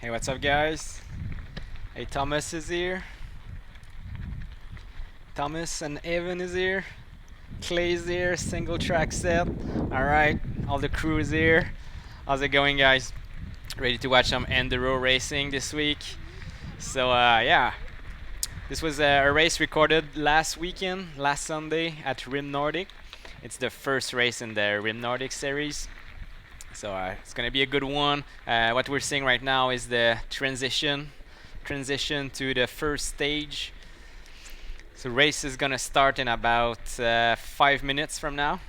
Hey, what's up, guys? Hey, Thomas is here. Thomas and Evan is here. Clay's here. Single track set. All right, all the crew is here. How's it going, guys? Ready to watch some enduro racing this week? So yeah, this was a race recorded last weekend, last Sunday at Rim Nordic. It's the first race in the Rim Nordic series. So it's gonna be a good one. What we're seeing right now is the transition to the first stage. So race is gonna start in about 5 minutes from now.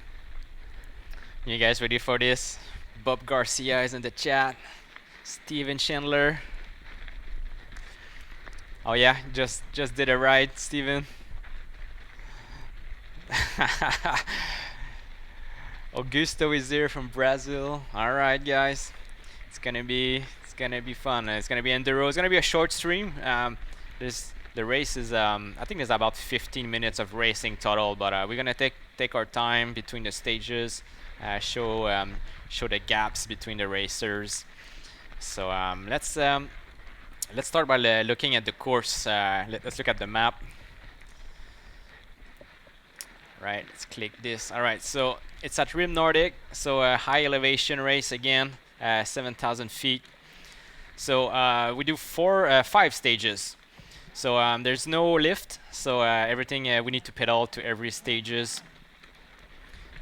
You guys ready for this? Bob Garcia is in the chat. Steven Chandler. Oh yeah, just did it right, Steven. Augusto is here from Brazil. All right, guys. It's gonna be fun. It's gonna be enduro. It's gonna be a short stream. The race is I think there's about 15 minutes of racing total, but we're gonna take our time between the stages, show the gaps between the racers. So let's start by looking at the course. Let's look at the map. Right, let's click this. All right, so it's at Rim Nordic, so a high elevation race again, 7,000 feet. So we do five stages. So there's no lift, so everything we need to pedal to every stages.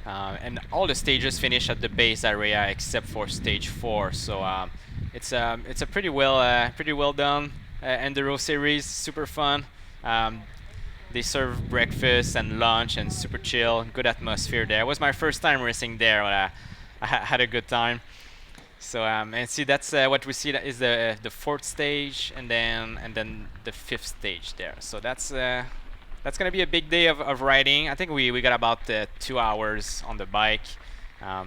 And all the stages finish at the base area except for stage 4. So it's a pretty well done enduro series, super fun. They serve breakfast and lunch and super chill, good atmosphere there. It was my first time racing there, but I had a good time. So and see that's what we see that is the fourth stage and then the fifth stage there. So that's gonna be a big day of riding. I think we got about 2 hours on the bike. A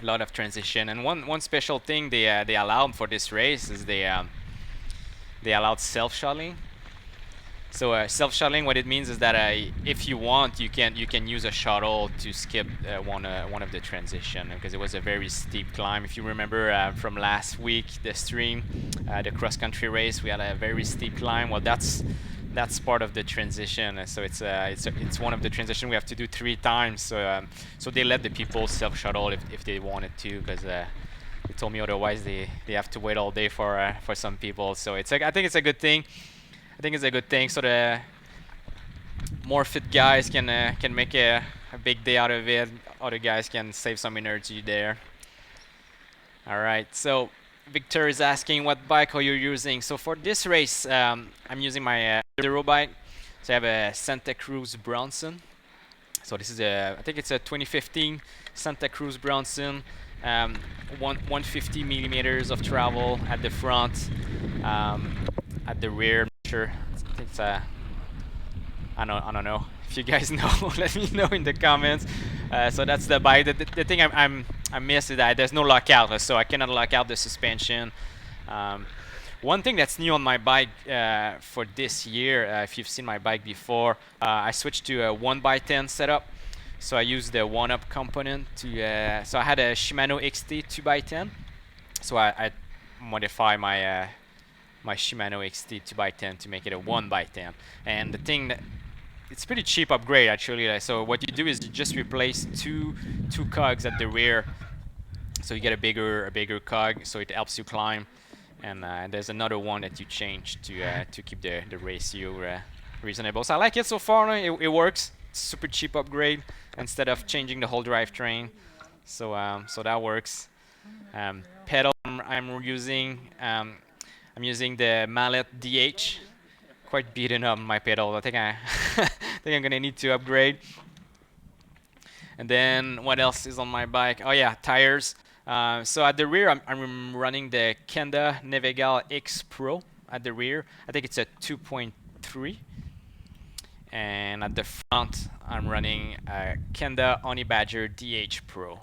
lot of transition and one special thing they allowed for this race is they allowed self-shuttling. So self-shuttling, what it means is that if you want, you can use a shuttle to skip one of the transition because it was a very steep climb. If you remember from last week, the stream, the cross-country race, we had a very steep climb. Well, that's part of the transition. So it's one of the transition we have to do 3 times. So they let the people self-shuttle if they wanted to because. They told me otherwise they have to wait all day for some people. So I think it's a good thing. So the more fit guys can make a big day out of it. Other guys can save some energy there. All right. So Victor is asking what bike are you using. So for this race, I'm using my enduro bike. So I have a Santa Cruz Bronson. So this is I think it's a 2015 Santa Cruz Bronson. 150 millimeters of travel at the front, at the rear. Sure, it's I don't know if you guys know. Let me know in the comments. So that's the bike. The thing I miss is that there's no lockout, so I cannot lock out the suspension. One thing that's new on my bike for this year, if you've seen my bike before, I switched to a 1x10 setup. So I used the 1-up component to. So I had a Shimano XT 2x10. So I modify my Shimano XT 2x10 to make it a 1x10. And the thing that it's pretty cheap upgrade actually. So what you do is you just replace two cogs at the rear. So you get a bigger cog, so it helps you climb. And there's another one that you change to keep the ratio reasonable. So I like it so far. It works. It's super cheap upgrade instead of changing the whole drivetrain. So that works. Pedal I'm using. I'm using the Mallet DH. Quite beaten up my pedal. I think I'm gonna need to upgrade. And then what else is on my bike? Oh yeah, tires. So at the rear, I'm running the Kenda Navigal X Pro at the rear. I think it's a 2.3. And at the front, I'm running a Kenda Honey Badger DH Pro.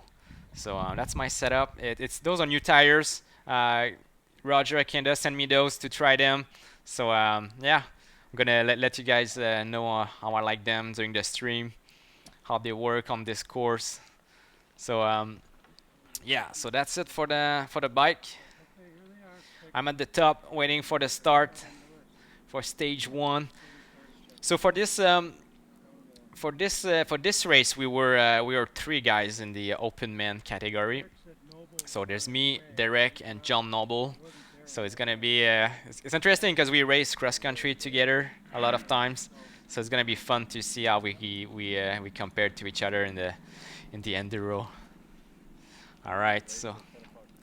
So that's my setup. Those are new tires. Roger at Kenda sent me those to try them. So yeah, I'm gonna let you guys know how I like them during the stream, how they work on this course. So yeah, so that's it for the bike. I'm at the top waiting for the start for stage 1. So for this race we were 3 guys in the open man category. So there's me, Derek, and John Noble. So it's gonna be it's interesting because we race cross country together a lot of times. So it's gonna be fun to see how we compare to each other in the enduro. All right, so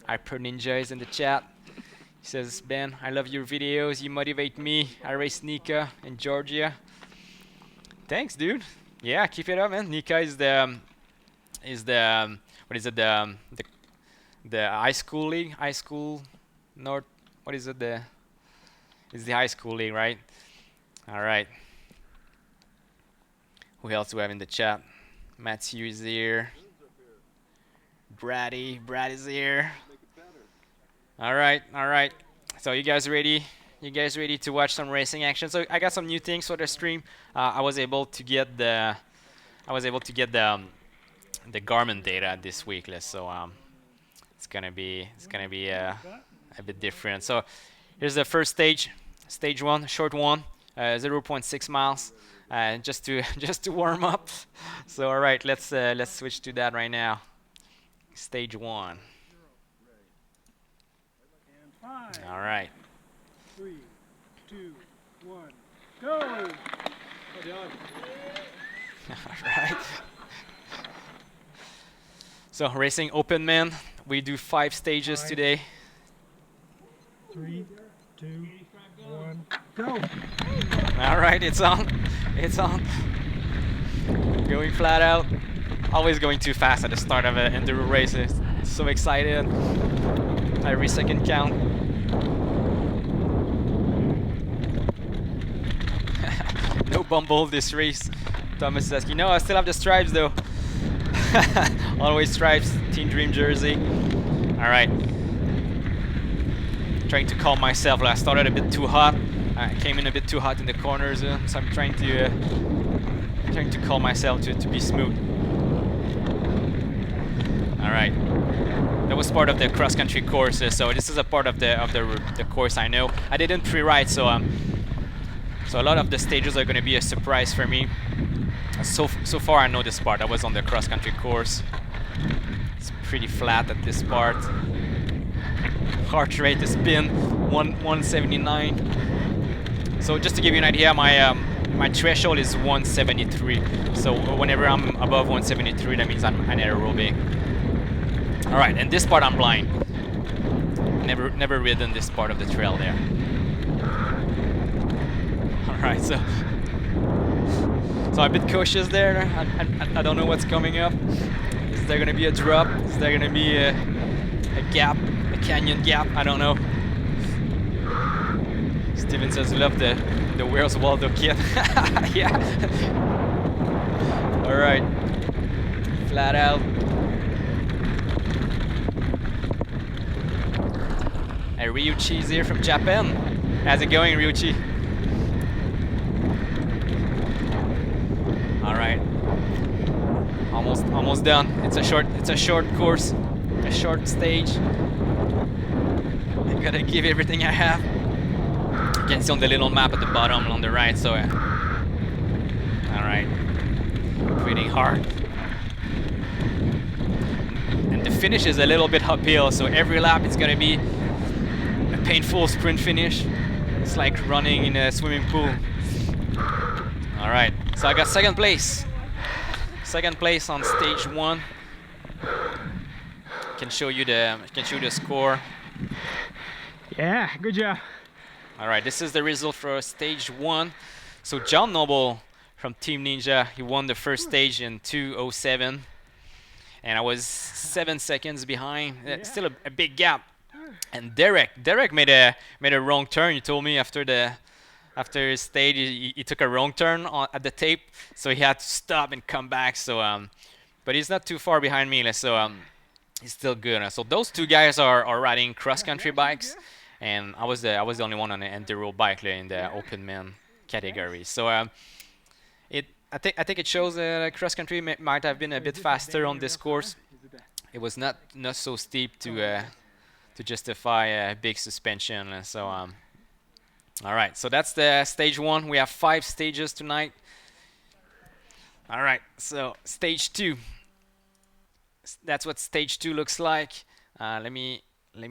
Hyper Ninja is in the chat. He says, Ben, I love your videos. You motivate me. I race Nika in Georgia. Thanks, dude. Yeah, keep it up, man. Nika is the what is it the high school league, high school north. What is it it's the high school league, right? All right. Who else do we have in the chat? Matthew is here. Brad is here. All right, all right. So you guys ready? You guys ready to watch some racing action? So I got some new things for the stream. I was able to get the the Garmin data this week, so it's gonna be a bit different. So here's the first stage, stage 1, short one, 0.6 miles, just to just to warm up. So all right, let's switch to that right now. Stage 1. All right. 3, 2, 1, go! All right. So racing open man, we do 5 stages today. 3, 2, 1, go! All right, it's on. It's on. Going flat out. Always going too fast at the start of an enduro race. So excited. Every second count. No bumble this race. Thomas is asking, no, I still have the stripes though. Always stripes, Team Dream jersey. All right. Trying to calm myself. I started a bit too hot. I came in a bit too hot in the corners, so I'm trying to calm myself to be smooth. All right. That was part of the cross-country course, so this is a part of the course I know. I didn't pre-ride, so a lot of the stages are going to be a surprise for me. So far I know this part. I was on the cross-country course. It's pretty flat at this part. Heart rate has been 179. So just to give you an idea, my threshold is 173. So whenever I'm above 173, that means I'm anaerobic. All right, and this part I'm blind. Never ridden this part of the trail there. All right, so I'm a bit cautious there. I don't know what's coming up. Is there gonna be a drop? Is there gonna be a gap, a canyon gap? I don't know. Steven says love the Where's Waldo kit. Yeah. All right, flat out. Hey, Ryuchi is here from Japan. How's it going, Ryuchi? All right, almost done. It's a short course, a short stage. I gotta give everything I have. You can see on the little map at the bottom on the right. So, all right, pretty hard. And the finish is a little bit uphill, so every lap it's gonna be a painful sprint finish. It's like running in a swimming pool. All right, so I got second place. Second place on stage 1. Can show you the score. Yeah, good job. All right, this is the result for stage 1. So John Noble from Team Ninja, he won the first stage in 2:07, and I was 7 seconds behind. Still a big gap. And Derek made a wrong turn. You told me after his stage he took a wrong turn at the tape, so he had to stop and come back. So but he's not too far behind me, so he's still good. So those 2 guys are riding cross-country bikes, and I was the only one on an enduro bike in the open man category. So I think it shows that cross-country might have been a bit faster on this course. It was not so steep to to justify a big suspension. So all right, so that's the stage 1. We have 5 stages tonight. All right, so stage 2. That's what stage 2 looks like. Let me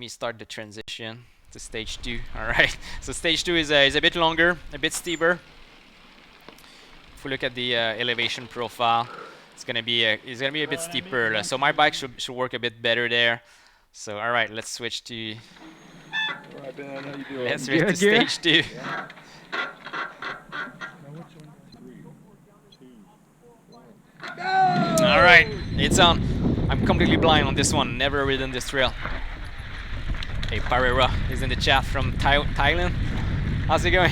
start the transition to stage 2. All right, so stage 2 is a bit longer, a bit steeper. If we look at the elevation profile, it's gonna be a bit steeper. So my bike should work a bit better there. So all right, let's switch to stage 2. All right, it's on. I'm completely blind on this one. Never ridden this trail. Hey, Parera is in the chat from Thailand. How's it going?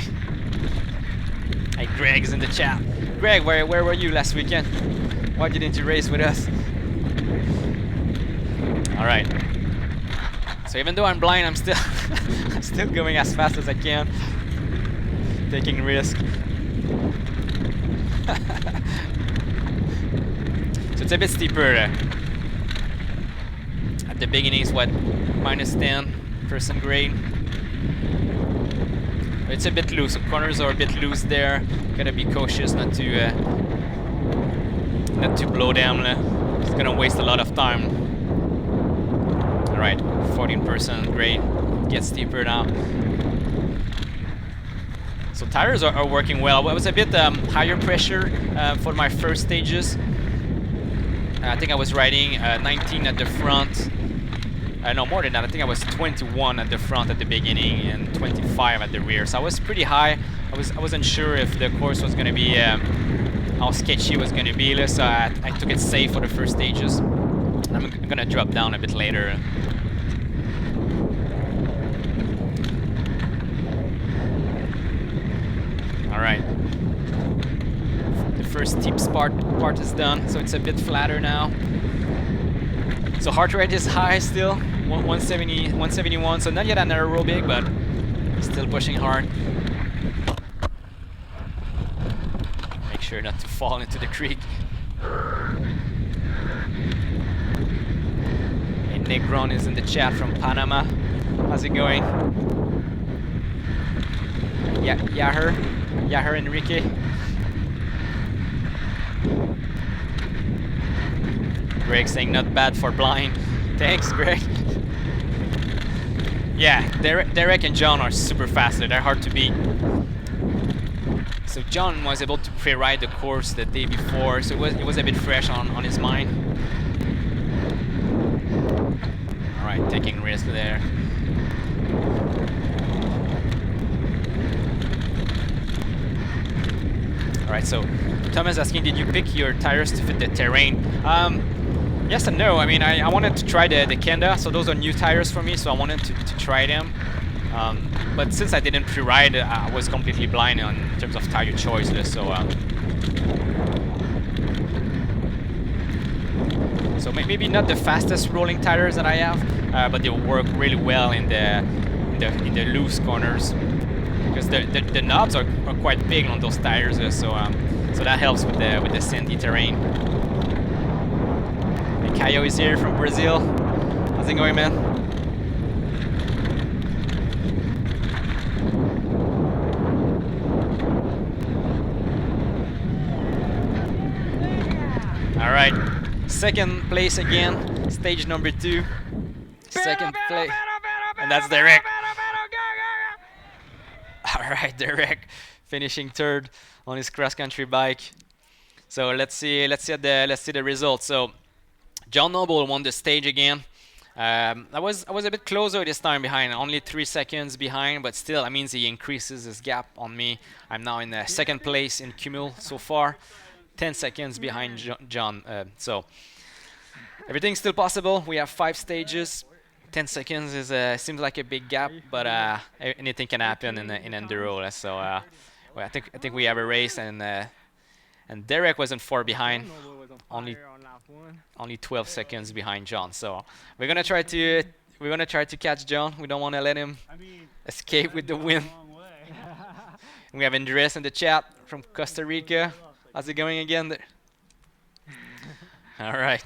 Hey, Greg is in the chat. Greg, where were you last weekend? Why didn't you race with us? All right. So even though I'm blind, I'm still I'm still going as fast as I can, taking risk. So it's a bit steeper. At the beginning is what, -10% grade. It's a bit loose. The corners are a bit loose there. Gotta be cautious not to blow them. It's gonna waste a lot of time. All right, 14% grade. Gets steeper now. So tires are working well. It was a bit higher pressure for my first stages. I think I was riding 19 at the front. No, more than that. I think I was 21 at the front at the beginning and 25 at the rear. So I was pretty high. I wasn't sure if the course was going to be how sketchy it was going to be. So I took it safe for the first stages. I'm going to drop down a bit later. All right. The first steep part is done, so it's a bit flatter now. So heart rate is high still, 170, 171, so not yet an aerobic, but still pushing hard. Make sure not to fall into the creek. And Nick Ron is in the chat from Panama. How's it going? Yeah, Yaher Enrique. Greg saying not bad for blind. Thanks, Greg. Yeah, Derek and John are super fast. They're hard to beat. So John was able to pre-ride the course the day before, so it was a bit fresh on his mind. All right, taking risk there. All right, so Thomas asking, did you pick your tires to fit the terrain? Yes and no. I mean, I wanted to try the Kenda, so those are new tires for me, so I wanted to try them. But since I didn't pre-ride, I was completely blind in terms of tire choice. So maybe not the fastest rolling tires that I have, but they work really well in the loose corners, because the knobs are quite big on those tires, so that helps with the sandy terrain. Caio is here from Brazil. How's it going, man? All right, second place again, stage number 2. Second place, and that's Derek. All right, Derek, finishing 3rd on his cross-country bike. So let's see the results. So John Noble won the stage again. I was a bit closer this time behind, only 3 seconds behind, but still, that means he increases his gap on me. I'm now in 2nd place in cumul so far, 10 seconds behind John. So everything's still possible. We have 5 stages. 10 seconds seems like a big gap, but anything can happen in enduro. So well, I think we have a race, and Derek wasn't far behind. Only 12 seconds behind John. So we're gonna try to catch John. We don't want to let him escape with the win. We have Andres in the chat from Costa Rica. How's it going again? All right.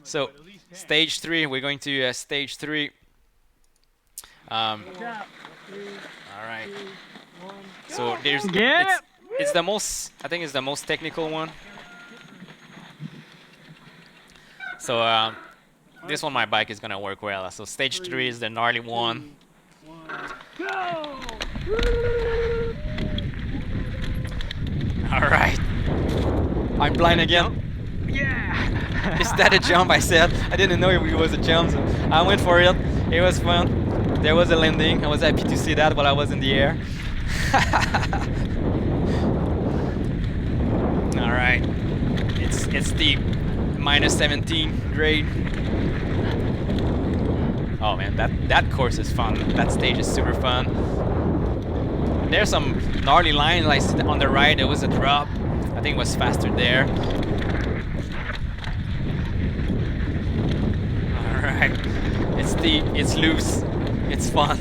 So stage 3. We're going to stage 3. Watch out. 3, All right. 2, 1, So go. there's Get it. it's the most, I think it's the most technical one. So this one my bike is gonna work well. So stage 3 is the gnarly one. 2, 1, go. All right. I'm blind again. Yeah. Is that a jump? I said. I didn't know it was a jump, so I went for it. It was fun. There was a landing. I was happy to see that while I was in the air. All right. It's the -17 grade. Oh man, that course is fun. That stage is super fun. There's some gnarly line, like on the right there was a drop. I think it was faster there. Alright. It's deep, it's loose, it's fun.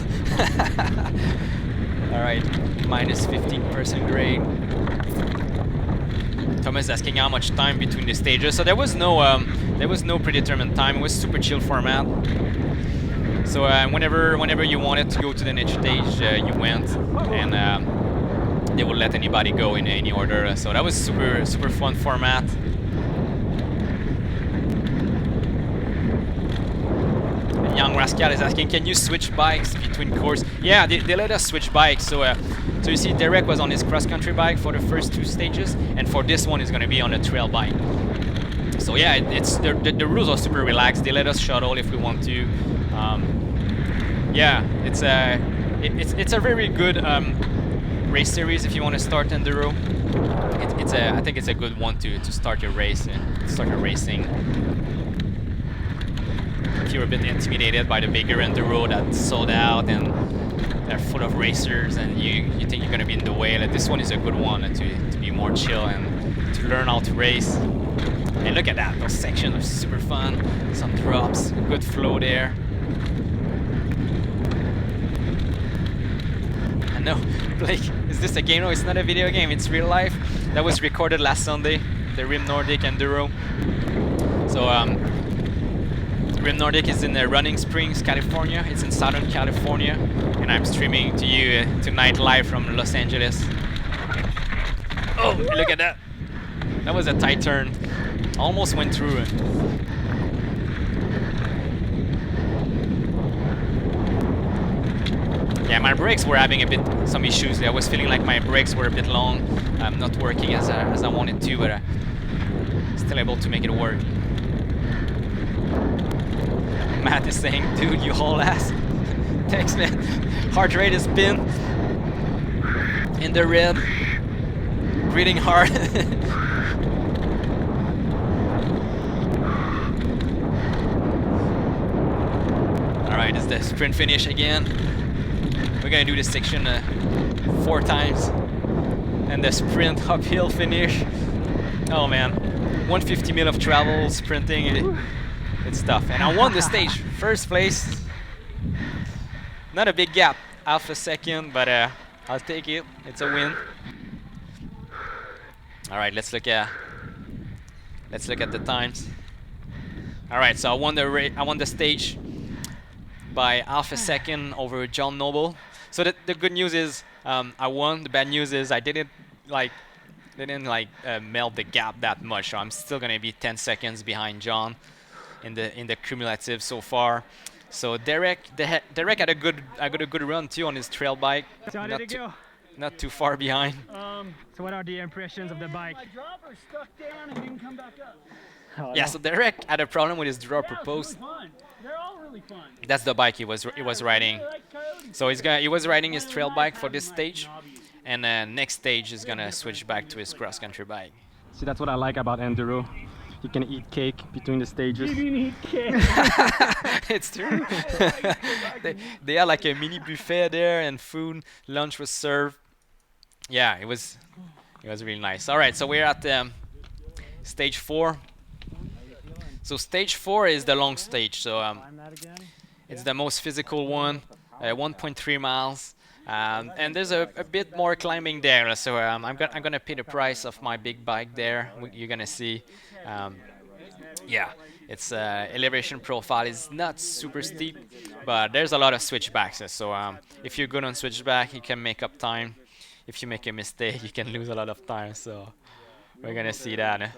Alright, -15% grade. Thomas asking how much time between the stages. So there was no predetermined time. It was super chill format. So whenever you wanted to go to the next stage, you went, and they would let anybody go in any order. So that was super fun format. And Young Rascal is asking, can you switch bikes between course? Yeah, they let us switch bikes. So you see, Derek was on his cross-country bike for the first 2 stages, and for this one, he's going to be on a trail bike. So yeah, the rules are super relaxed. They let us shuttle if we want to. Yeah, it's a very good race series if you want to start enduro. I think it's a good one to start your race and start your racing. If you're a bit intimidated by the bigger enduro that's sold out and they're full of racers and you think you're gonna be in the way, like, this one is a good one to be more chill and to learn how to race. And look at that, those sections are super fun. Some drops, good flow there. No, Blake, is this a game? No, it's not a video game, it's real life. That was recorded last Sunday, the Rim Nordic Enduro. So, Rim Nordic is in Running Springs, California. It's in Southern California. And I'm streaming to you tonight live from Los Angeles. Oh, look at that. That was a tight turn. Almost went through it. Yeah, my brakes were having some issues. I was feeling like my brakes were a bit long, not working as I wanted to, but still able to make it work. Matt is saying, dude, you haul ass. Thanks, man. Heart rate is pinned in the red. Breathing hard. Alright, it's the sprint finish again. We're gonna do this section 4 times. And the sprint uphill finish. Oh man, 150 mil of travel, sprinting, it's tough. And I won the stage, first place. Not a big gap, half a second, but I'll take it, it's a win. Alright, let's look at the times. Alright, so I won the stage by half a second over John Noble. So the good news is I won. The bad news is I didn't melt the gap that much. So I'm still gonna be 10 seconds behind John in the cumulative so far. So Derek had a good run too on his trail bike. So how did it go? Not too far behind. So what are the impressions of the bike? My dropper stuck down and didn't come back up. Oh, yeah, no. So Derek had a problem with his dropper post. Really, they're all really fun. That's the bike he was riding. So he was riding his trail bike for this stage, and next stage is gonna switch back to his cross country bike. See, that's what I like about enduro. You can eat cake between the stages. You didn't eat cake. It's true. they had like a mini buffet there, and food, lunch was served. Yeah, it was really nice. All right, so we're at stage 4. So stage 4 is the long stage. So it's the most physical one, 1.3 miles. And there's a bit more climbing there. So I'm gonna pay the price of my big bike there. You're gonna see. Yeah, Its elevation profile is not super steep, but there's a lot of switchbacks. So if you're good on switchback, you can make up time. If you make a mistake, you can lose a lot of time. So we're gonna see that.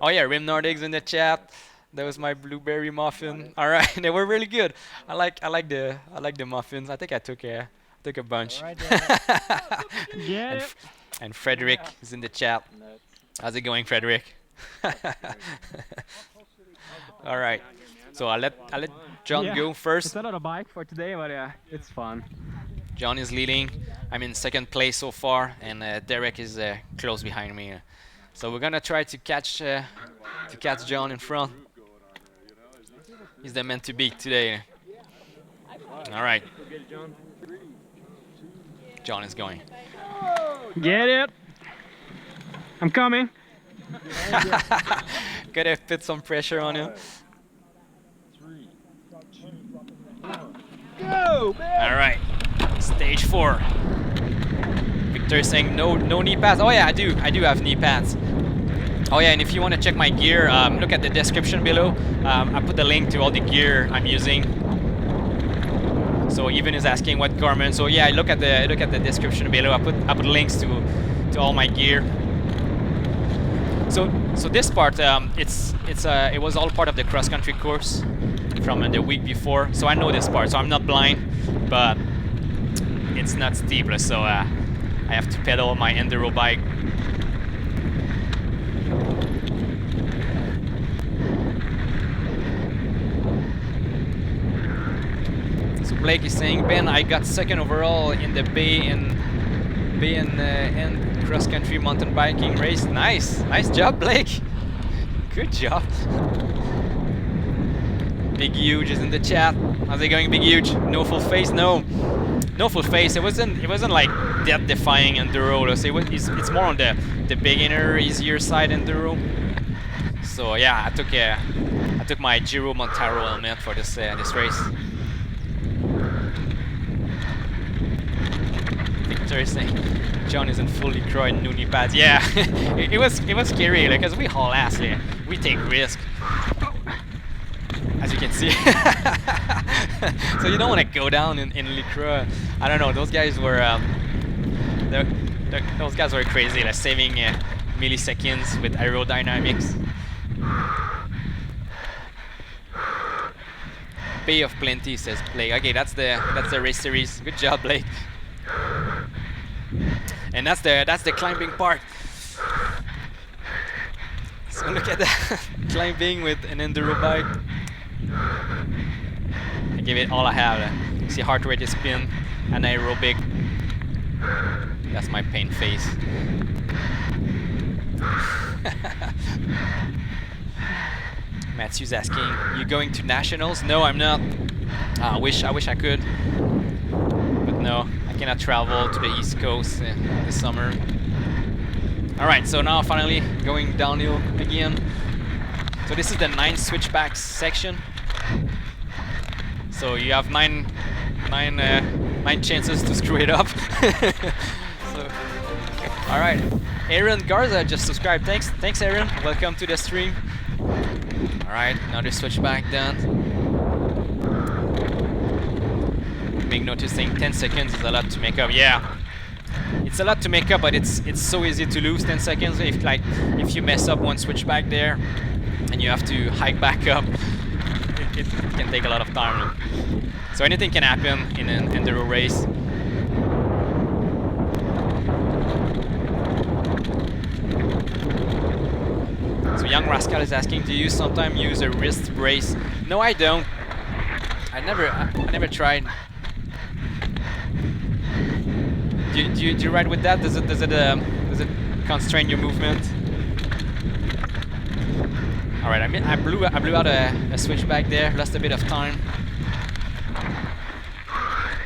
Oh yeah, Rim Nordic's in the chat. That was my blueberry muffin. All right, they were really good. I like the muffins. I think I took a bunch. Get and, it. and Frederick is in the chat. How's it going, Frederick? All right. So I'll let John Yeah, go It's first. a lot of bike for today, but yeah, it's fun. John is leading. I'm in second place so far, and Derek is close behind me. So we're gonna try to catch John in front. He's the man to beat today. All right. John is going. Get it. I'm coming. Gotta put some pressure on him. Go, All right. Stage 4. Victor is saying no knee pads. Oh yeah, I do have knee pads. Oh yeah, and if you want to check my gear, look at the description below. I put the link to all the gear I'm using. So even is asking what Garmin. So yeah, look at the description below. I put links to all my gear. So this part, it was all part of the cross country course from the week before. So I know this part. So I'm not blind, but it's not steep. So I have to pedal my enduro bike. So Blake is saying, Ben, I got second overall in the Bay and cross country mountain biking race. Nice job, Blake. Good job. Big Huge is in the chat. How's it going, Big Huge? No full face, no full face. It wasn't like death defying enduro. So it's more on the beginner, easier side enduro. So yeah, I took my Giro Montaro helmet for this race. Victor is saying John is in full LaCroix and knee pads. Yeah, it was scary because we haul ass here. We take risk, as you can see. So you don't want to go down in LaCroix. I don't know. Those guys were crazy, like saving milliseconds with aerodynamics. Bay of Plenty, says Blake. Okay, that's the race series. Good job, Blake. And that's the climbing part. So look at that, climbing with an enduro bike. I give it all I have. See heart rate is spin, anaerobic. That's my pain face. Matthew's asking, you going to nationals? No, I'm not. I wish I could, but no, I cannot travel to the East Coast this summer. All right, so now finally going downhill again. So this is the 9 switchbacks section. So you have nine chances to screw it up. So, all right, Aaron Garza just subscribed. Thanks, Aaron. Welcome to the stream. All right, another switchback done. Big noticing 10 seconds is a lot to make up. Yeah, it's a lot to make up, but it's so easy to lose 10 seconds if you mess up one switchback there and you have to hike back up. It can take a lot of time. So anything can happen in an enduro race. So Young Rascal is asking, do you sometimes use a wrist brace? No, I don't. I never tried. Do you ride with that? Does it constrain your movement? All right, I blew out a switchback there, lost a bit of time.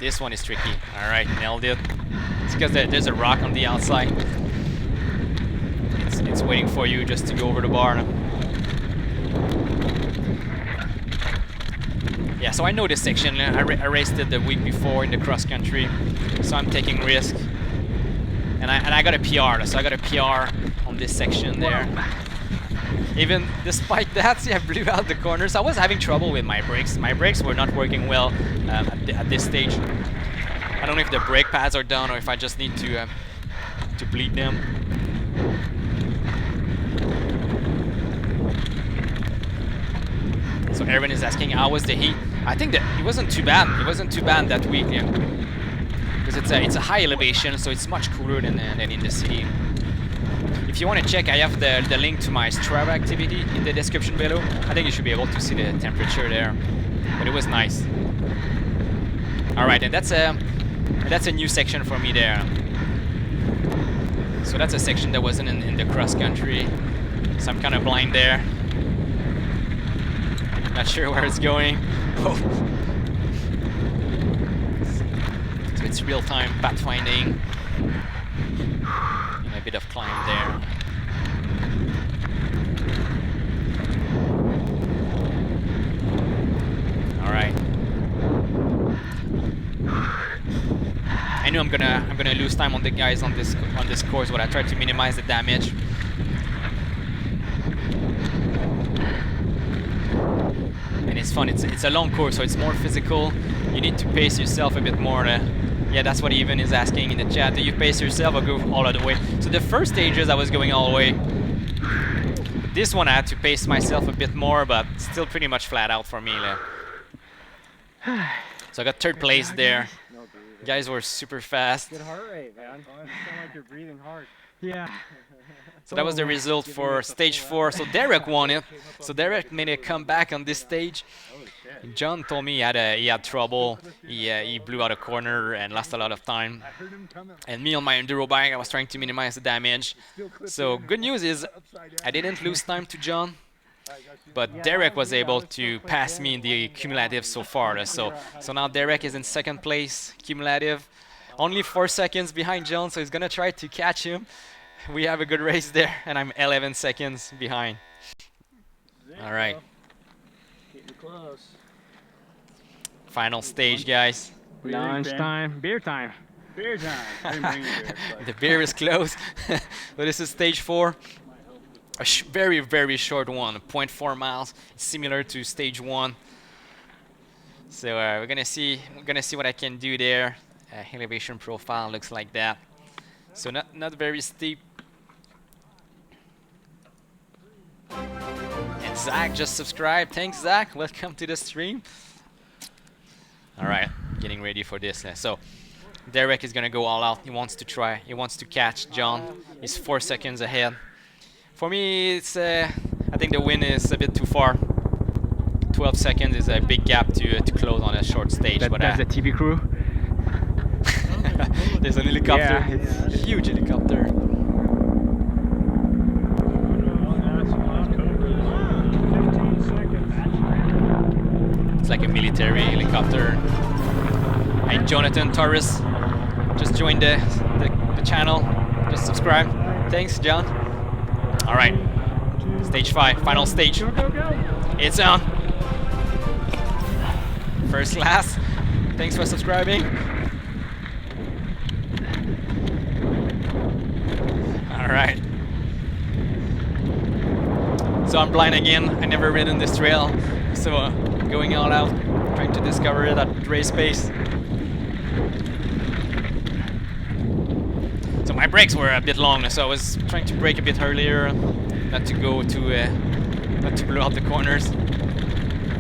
This one is tricky. All right, nailed it. It's because there's a rock on the outside. It's waiting for you just to go over the bar. Yeah, so I know this section. I raced it the week before in the cross country, so I'm taking risk. And I got a PR, so I got a PR on this section there. even despite that, see, I blew out the corners. I was having trouble with my brakes. My brakes were not working well at this stage. I don't know if the brake pads are done or if I just need to bleed them. So Erwin is asking how was the heat. I think that it wasn't too bad. It wasn't too bad that week, because it's a high elevation, so it's much cooler than in the city. If you want to check, I have the link to my Strava activity in the description below. I think you should be able to see the temperature there, but it was nice. All right, and that's a new section for me there. So that's a section that wasn't in the cross country, so I'm kind of blind there. Not sure where it's going. Oh. So it's real-time pathfinding. And a bit of climb there. All right. I know I'm gonna lose time on the guys on this course, but I try to minimize the damage. And it's fun. It's a long course, so it's more physical. You need to pace yourself a bit more. Yeah, that's what Even is asking in the chat. Do you pace yourself or go all the way? So the first stages I was going all the way. This one I had to pace myself a bit more, but still pretty much flat out for me. So I got third place there. Guys were super fast. Good heart rate, man. It sounds like you're breathing hard. Yeah. So that was the result for stage 4. So Derek won it. So Derek made a comeback on this stage. John told me he had trouble. He blew out a corner and lost a lot of time. And me on my enduro bike, I was trying to minimize the damage. So good news is I didn't lose time to John, but Derek was able to pass me in the cumulative so far. So now Derek is in second place cumulative, only 4 seconds behind John. So he's gonna try to catch him. We have a good race there, and I'm 11 seconds behind. All right. Getting close. Final stage, guys. Lunch time, beer time. Beer time. I didn't bring any beer, but The beer is close. But this is stage 4. A very, very short one, 0.4 miles. It's similar to stage 1. So we're gonna see what I can do there. Elevation profile looks like that. So not very steep. And Zach just subscribed. Thanks, Zach. Welcome to the stream. All right, getting ready for this. So Derek is gonna go all out. He wants to catch John. He's 4 seconds ahead. For me, it's I think the win is a bit too far. 12 seconds is a big gap to close on a short stage. But That's the TV crew. there's an helicopter, Yeah, a huge helicopter. It's like a military helicopter. And Jonathan Torres just joined the channel. Just subscribe. Thanks, John. All right, stage 5, final stage. It's on. First class. Thanks for subscribing. All right. So I'm blind again. I never ridden this trail, so going all out, trying to discover it at race pace. So my brakes were a bit long, so I was trying to brake a bit earlier, not to blow out the corners.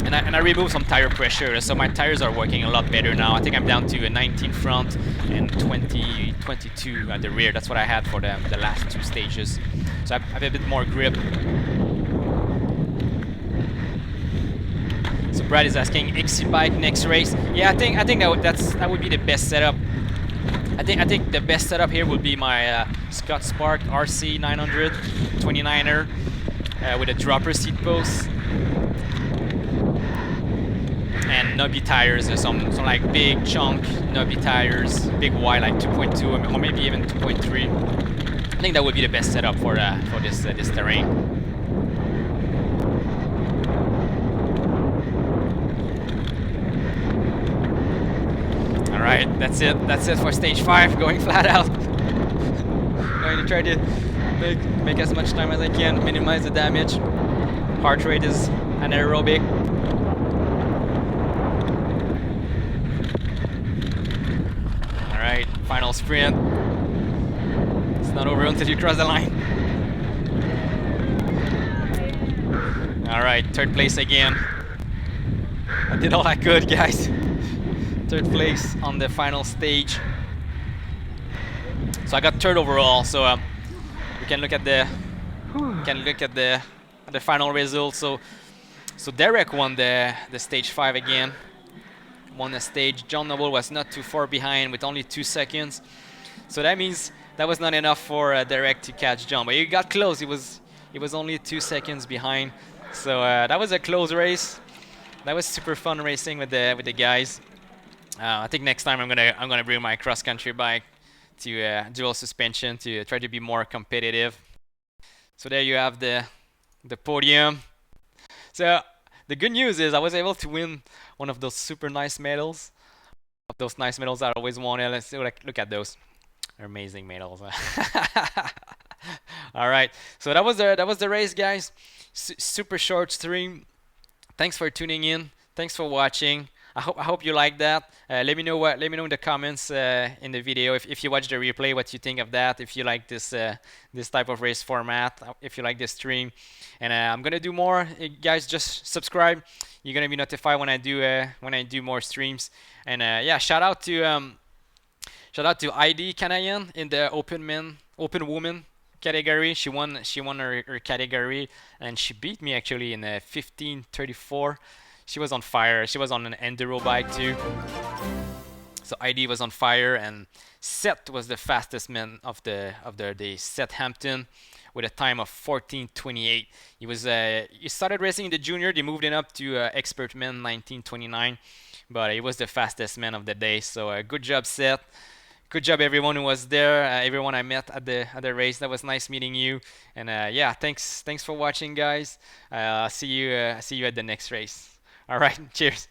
And I removed some tire pressure, so my tires are working a lot better now. I think I'm down to a 19 front and 22 at the rear. That's what I had for the last 2 stages. So I have a bit more grip. So Brad is asking, XC bike next race. Yeah, I think that would be the best setup. I think the best setup here would be my Scott Spark RC 900 29er with a dropper seat post and knobby tires, some like big chunk knobby tires, big wide like 2.2 or maybe even 2.3. I think that would be the best setup for this terrain. Alright, that's it for stage 5, going flat out. Going to try to make as much time as I can, minimize the damage. heart rate is anaerobic. All right, final sprint. It's not over until you cross the line. All right, third place again. I did all I could, guys. Third place on the final stage. So I got third overall. So we can look at the the final result. So Derek won the stage 5 again. Won the stage. John Noble was not too far behind with only 2 seconds. So that means that was not enough for Derek to catch John, but he got close. He was only 2 seconds behind. So that was a close race. That was super fun racing with the guys. I think next time I'm gonna bring my cross country bike to dual suspension to try to be more competitive. So there you have the podium. So the good news is I was able to win one of those super nice medals. Those nice medals I always wanted. Let's see, look at those. They're amazing medals. All right. So that was the race, guys. Super short stream. Thanks for tuning in. Thanks for watching. I hope you like that. Let me know in the comments in the video if you watch the replay what you think of that. If you like this type of race format. If you like this stream, and I'm gonna do more. Guys, just subscribe. You're gonna be notified when I do more streams. And yeah, shout out to ID Canadian in the open woman category. She won her category, and she beat me actually in 15:34. She was on fire. She was on an enduro bike too. So ID was on fire, and Seth was the fastest man of the day. Seth Hampton with a time of 14:28. He started racing in the junior. They moved him up to expert man 19:29, but he was the fastest man of the day. So good job, Seth. Good job, everyone who was there. Everyone I met at the race. That was nice meeting you. And yeah, thanks for watching, guys. See you at the next race. All right, cheers.